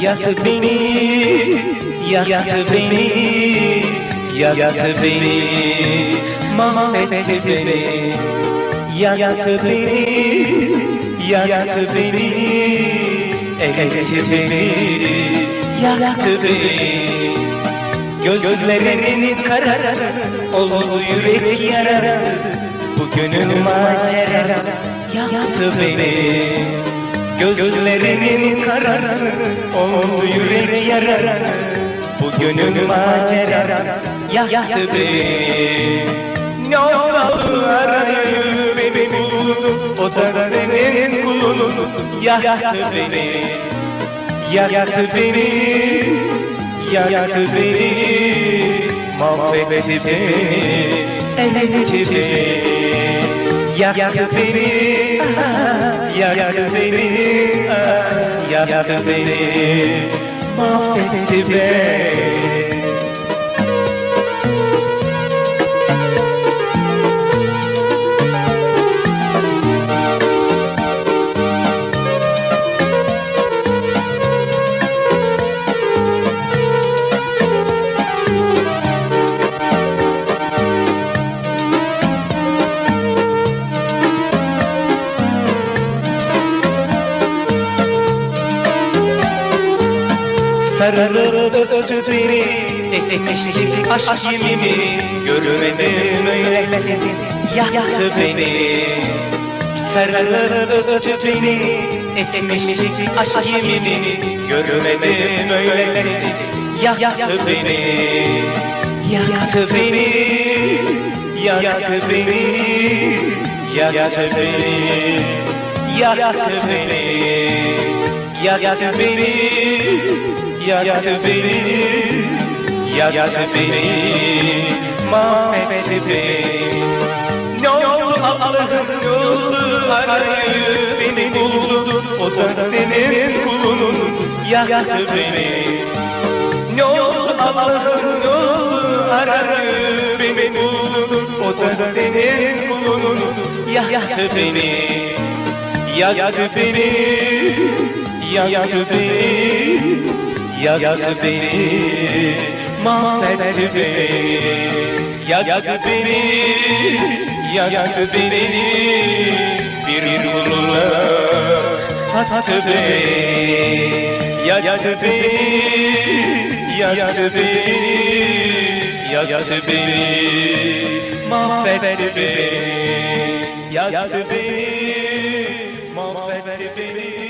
yaktı beni, yaktı beni, yaktı beni, mahvetti beni, yaktı beni, yaktı beni, etti beni, yaktı beni. Gözlerinin kararı oldu yürek yarası, bu gönül macerası yaktı beni. Gözlerinin kararı oldu yürek yarası, bu gönül macerası yaktı beni. Ne oldu arayı beni buldum, o da senin kulun yaktı beni, yaktı beni, yaktı beni, mahvetti beni, etti beni, yaktı beni, yaktı beni, yaktı beni, mahvetti beni. Sarılıp öptü beni, etmiştik aşk yemini, görmedim öylesini, yaktı beni. Sarılıp öptü beni, etmiştik aşk yemini, görmedim öylesini, yaktı beni, yaktı beni, yaktı beni, yaktı beni, yaktı beni, yaktı beni, yaktı beni, yaktı beni, mahvetti beni. Ne oldu Allah'ım, ne oldu arayı beni buldun, o da senin kulun yaktı beni. Ne oldu Allah'ım, ne oldu arayı beni buldun, o da senin kulun yaktı beni, yaktı beni, yaktı beni, yaktı beni, mahvetti beni, yaktı beni, yaktı beni, bir kuluna sattı beni, yaktı beni, yaktı beni, yaktı beni, mahvetti beni, yaktı beni, mahvetti beni.